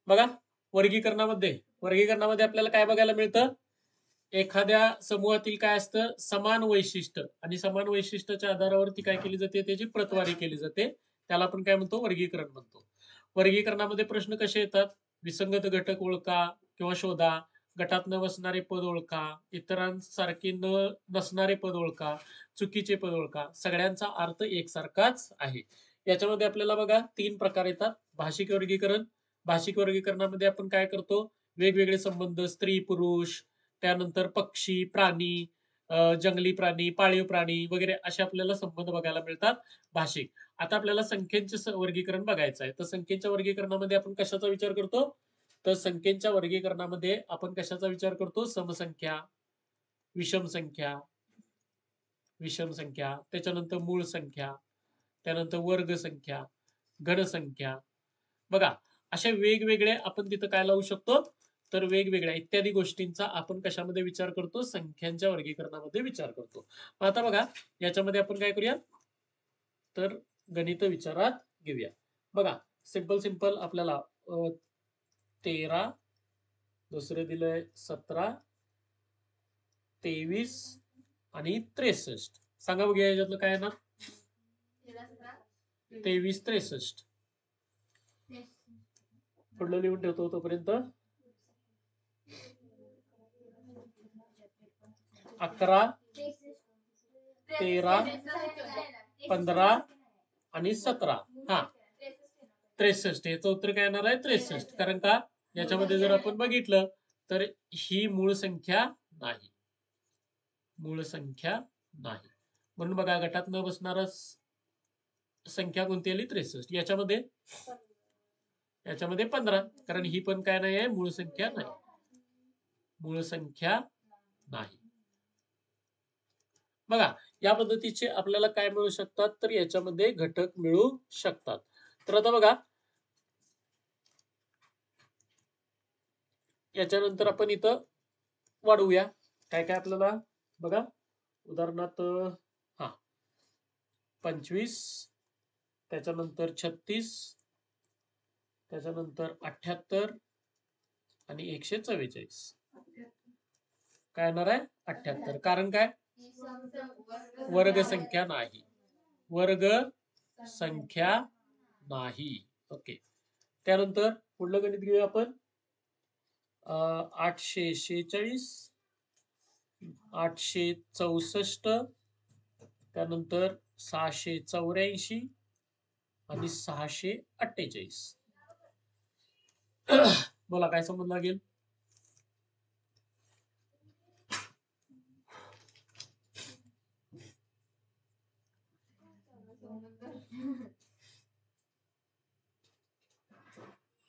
बघा वर्गीकरणामध्ये आपल्याला काय बघायला मिळतं, एखाद्या समूहातील काय असतं, समान वैशिष्ट्य आणि समान वैशिष्ट्याच्या आधारावरती काय केली जाते, त्याची प्रतवारी केली जाते. त्याला आपण काय म्हणतो, वर्गीकरण म्हणतो. वर्गीकरणामध्ये प्रश्न कसे येतात, विसंगत घटक ओळखा किंवा शोधा, गटात न बसणारे पद ओळखा, इतरांसारखे नसणारे पद ओळखा, चुकीचे पद ओळखा, सगळ्यांचा अर्थ एकसारखाच आहे. याच्यामध्ये आपल्याला बघा 3 प्रकार येतात. भाषिक वर्गीकरण. भाषिक वर्गीकरणामध्ये आपण काय करतो, वेगवेगळे संबंध, स्त्री पुरुष, त्यानंतर पक्षी प्राणी, जंगली प्राणी, पाळीव प्राणी वगैरे असे आपल्याला संबंध बघायला मिळतात भाषिक. आता आपल्याला संख्येचे वर्गीकरण बघायचं आहे. तर संख्येच्या वर्गीकरणामध्ये आपण कशाचा विचार करतो, तर संख्येच्या वर्गीकरणामध्ये आपण कशाचा विचार करतो, समसंख्या, विषम संख्या, त्याच्यानंतर मूळ संख्या, त्यानंतर वर्ग संख्या, घन संख्या. बघा अशा वेगवेगळ्या आपण तिथं काय लावू शकतो, तर वेगवेगळ्या इत्यादी गोष्टींचा आपण कशामध्ये विचार करतो, संख्यांच्या वर्गीकरणामध्ये विचार करतो. आता बघा याच्यामध्ये आपण काय करूया, तर गणित विचारात घेऊया. बघा सिंपल आपल्याला 13, दुसरे दिलंय 17, 23 आणि 63. सांगा बघूया याच्यातलं काय ना, 23, 63. पुढलं लिहून ठेवतो तोपर्यंत. 11, 13, 15 आणि 17. हा 63. याचं उत्तर काय येणार आहे, 63. कारण का याच्यामध्ये जर आपण बघितलं तर ही मूळ संख्या नाही, म्हणून बघा गटात न बसणारा संख्या कोणती आली, 63. याच्यामध्ये 15, कारण ही पण काय नाही आहे, मूळ संख्या नाही. बघा या पद्धतीचे आपल्याला काय मिळू शकतात, तर याच्यामध्ये घटक मिळू शकतात. तर आता बघा याच्यानंतर आपण इथं वाढवूया काय काय आपल्याला. बघा उदाहरणार्थ 25, त्याच्यानंतर 36, त्याच्यानंतर 78 आणि 144. काय येणार आहे, 78. कारण काय, वर्ग संख्या नाही. ओके. त्यानंतर पुढलं गणित घेऊया आपण. 846, 864, त्यानंतर 684 आणि 648. बोला काय समज लागेल.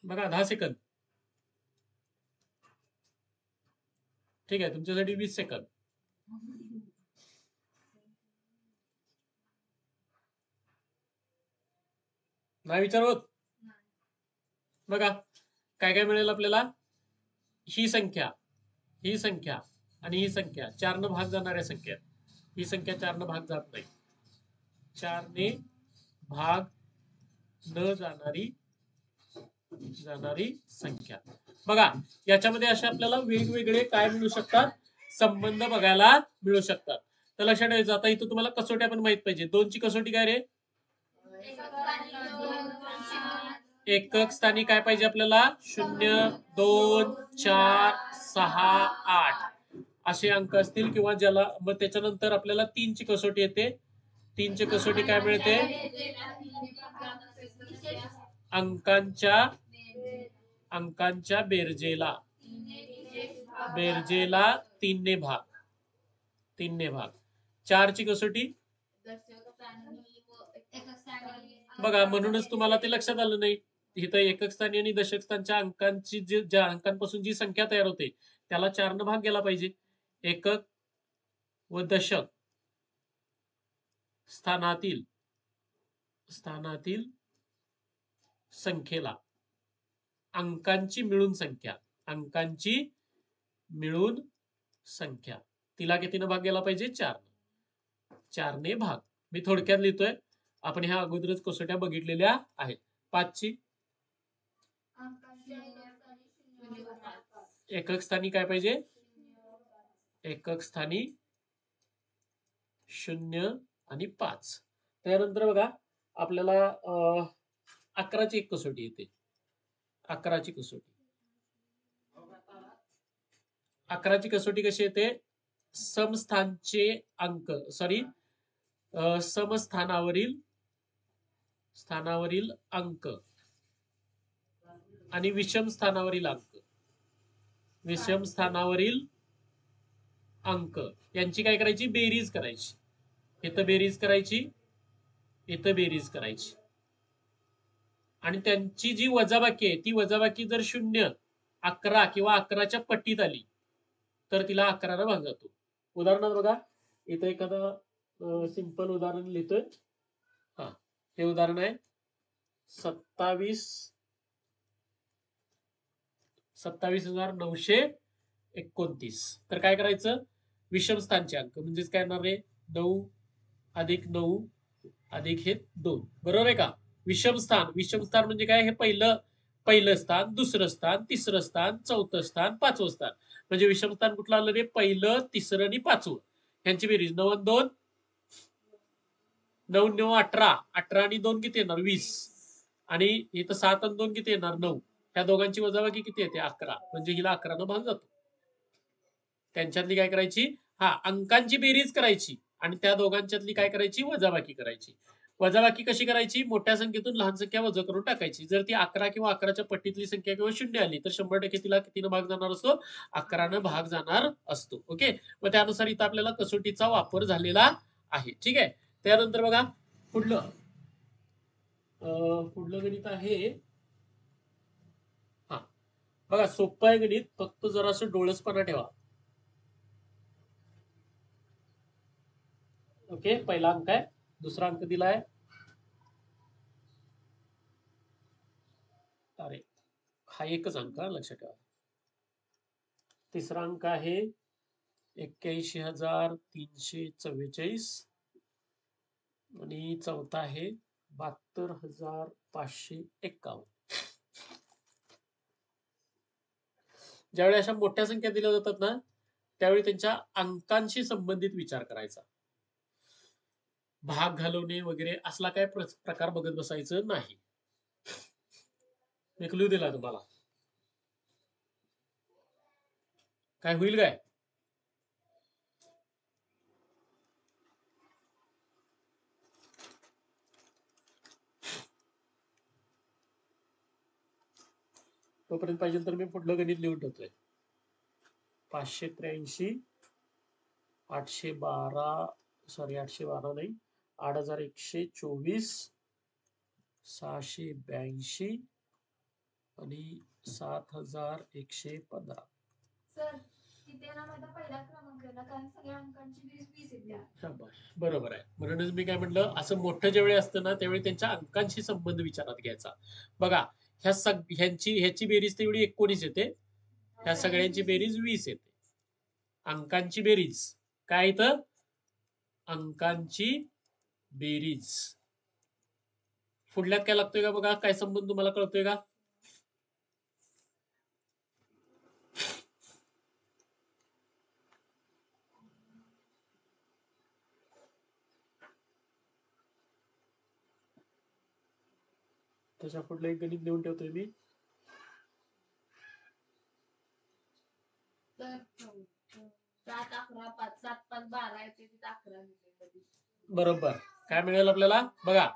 बघा 10 सेकंद. ठीक आहे, तुमच्यासाठी 20 सेकंद. नाही विचार होत. बघा काय काय मिळेल आपल्याला, ही संख्या आणि ही संख्या 4 न भाग जाणाऱ्या संख्या. ही संख्या 4 न भाग जात नाही, 4 ने भाग न जाणारी संख्या. बघा याच्यामध्ये असे आपल्याला वेगवेगळे काय मिळू शकतात, संबंध बघायला मिळू शकतात. तर लक्षात ठेवायचं. आता इथं तुम्हाला कसोट्या पण माहित पाहिजे. 2ची कसोटी काय रे, एकक स्थानी काय पाहिजे आपल्याला, 0, 2, 4, 6, 8 असे अंक असतील, किंवा ज्याला मग त्याच्यानंतर आपल्याला 3ची कसोटी येते. 3ची कसोटी काय मिळते, अंकांच्या बेरजेला 3 ने भाग. 4ची कसोटी बघा, म्हणूनच तुम्हाला ते लक्षात आलं नाही. इथं एकक स्थानी आणि दशक स्थानच्या अंकांची ज्या अंकांपासून जी संख्या तयार होते त्याला 4 न भाग गेला पाहिजे. एकक व दशक स्थानातील संख्येला अंकांची मिळून संख्या तिला कितीनं भाग गेला पाहिजे, 4 ने भाग. मी थोडक्यात लिहितोय, आपण ह्या अगोदरच कसोट्या बघितलेल्या आहेत. 5ची एकक स्थानी काय पाहिजे? एकक स्थानी 0 आणि 5. त्यानंतर बघा आपल्याला 11ची एक कसोटी येते. 11ची कसोटी. 11ची कसोटी कशी येते? समस्थानचे अंक समस्थानावरील अंक आणि विषम स्थानावरील अंक यांची काय करायची? बेरीज करायची. इथं बेरीज करायची, इथं बेरीज करायची आणि त्यांची जी वजाबाकी आहे ती वजाबाकी जर 0, 11 किंवा 11च्या पट्टीत आली तर तिला 11 भाग जातो. उदाहरणार्थ बघा इथं एखादं सिंपल उदाहरण लिहितोय. हे उदाहरण आहे 27,929. तर काय करायचं? विषम स्थानचे अंक म्हणजेच काय येणार आहे? 9 अधिक 9 अधिक हे 2. बरोबर आहे का? विषम स्थान म्हणजे काय? हे पहिलं स्थान, दुसरं स्थान, तिसरं स्थान, चौथं स्थान, 5वं स्थान. म्हणजे विषम स्थान कुठलं आलं रे? पहिलं, तिसरं आणि 5वं. यांची बेरीज 9 आणि 2 9 9 18. 18 आणि 2 किती येणार? 20. आणि इथं 7 आणि 2 किती येणार? 9. ह्या दोघांची वजाबाकी किती येते? 11. म्हणजे हिला 11 भाग जातो. त्यांच्यातली काय करायची? अंकांची बेरीज करायची आणि त्या दोघांच्यातली काय करायची? वजाबाकी करायची. वजाबाकी कशी करायची? मोठ्या संख्येतून लहान संख्या वजा करून टाकायची. जर ती 11 किंवा 11च्या पट्टीतली संख्या किंवा 0 आली तर 100% तिला कितीनं भाग जाणार असतो? 11नं भाग जाणार असतो. ओके. मग त्यानुसार इथं आपल्याला कसोटीचा वापर झालेला आहे. ठीक आहे. त्यानंतर बघा पुढलं गणित आहे. बघा सोपं आहे गणित, फक्त जरासं डोळसपणा ठेवा. ओके. पहिला अंक आहे, दुसरा अंक दिलाय. अरे हा एकच अंक लक्षात ठेवा. तिसरा अंक आहे 81,344 आणि चौथा आहे 72,551. ज्यावेळी अशा मोठ्या संख्या दिल्या जातात ना त्यावेळी त्यांच्या अंकांशी संबंधित विचार करायचा. भाग घालवणे वगैरे असला काय प्रकार बघत बसायचं नाही. मी क्लू दिला तुम्हाला. काय होईल काय? तोपर्यंत पाहिजे तर मी पुढलं गणित लिहून ठेवतोय. 583 812 नाही 8124 682 आणि 7115. सर तिथे ना माझा पहिला क्रमांक आहे ना, कारण सगळ्या अंकांची बेरीज 20 येते. शाबास, बरोबर आहे. म्हणूनच मी काय म्हटलं, असं मोठं ज्यावेळी असतं ना त्यावेळी त्यांच्या अंकांशी संबंध विचारात घ्यायचा. बघा ह्याची बेरीज तेवढी 19 येते, ह्या सगळ्यांची बेरीज 20 येते. अंकांची बेरीज काय इथं? अंकांची बेरीज. पुढल्यात काय लागतोय का बघा? काय संबंध तुम्हाला कळतोय का? त्याच्या पुढलं एक गणित लिहून ठेवतोय मी. 7 11 5 7 5 12 येते, तिथे 11 येते. बरोबर. काय मिळेल आपल्याला? बघा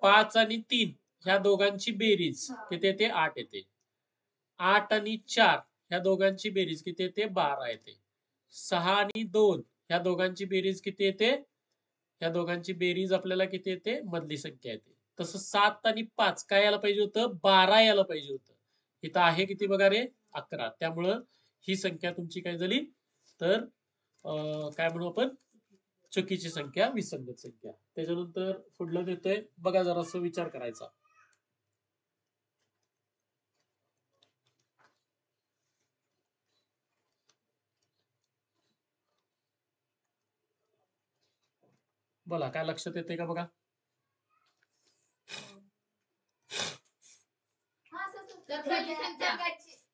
5 आणि 3 ह्या दोघांची बेरीज किती येते? 8 येते. 8 आणि 4 ह्या दोघांची बेरीज किती येते? 12 येते. 6 आणि 2 ह्या दोघांची बेरीज किती येते? ह्या दोघांची बेरीज आपल्याला किती येते? मधली संख्या येते. तसं 7 आणि 5 काय यायला पाहिजे होतं? 12 यायला पाहिजे होतं. इथं आहे किती बघा रे? 11. त्यामुळं ही संख्या तुमची काय झाली? तर काय म्हणू आपण? चुकीची संख्या, विसंगत संख्या. त्याच्यानंतर पुढलं देतोय बघा, जरासं विचार करायचा. बोला काय लक्षात येते का बघा?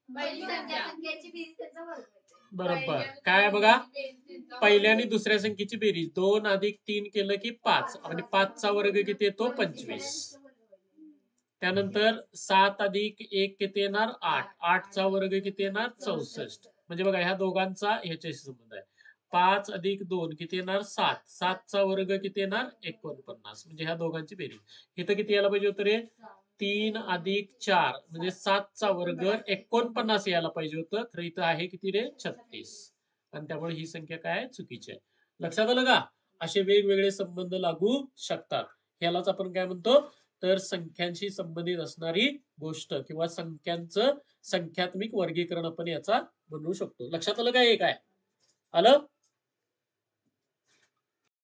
पहिली संख्या संख्येची बेरीज त्याचा वर्ग येते. बरोबर. काय बघा, पहिल्या आणि दुसऱ्या संख्येची बेरीज 2 अधिक 3 केलं की 5 आणि 5चा वर्ग किती येतो 25. त्यानंतर 7 अधिक 1 किती येणार 8. 8चा वर्ग किती येणार 64. म्हणजे बघा ह्या दोघांचा ह्याच्याशी संबंध आहे. 5 अधिक 2 किती येणार 7. 7चा वर्ग किती येणार 49. म्हणजे ह्या दोघांची बेरीज. इथं किती यायला पाहिजे होतं रे 3 अधिक 4 म्हणजे 7चा वर्ग 49 यायला पाहिजे होतं. तर इथं आहे किती रे 36. आणि त्यामुळे ही संख्या काय आहे चुकीची आहे. लक्षात आलं का? असे वेगवेगळे संबंध लागू शकतात. ह्यालाच आपण काय म्हणतो तर संख्यांशी संबंधित असणारी गोष्ट किंवा संख्यांचं संख्यात्मिक वर्गीकरण आपण याचा म्हणू शकतो. लक्षात आलं काय हे काय आलं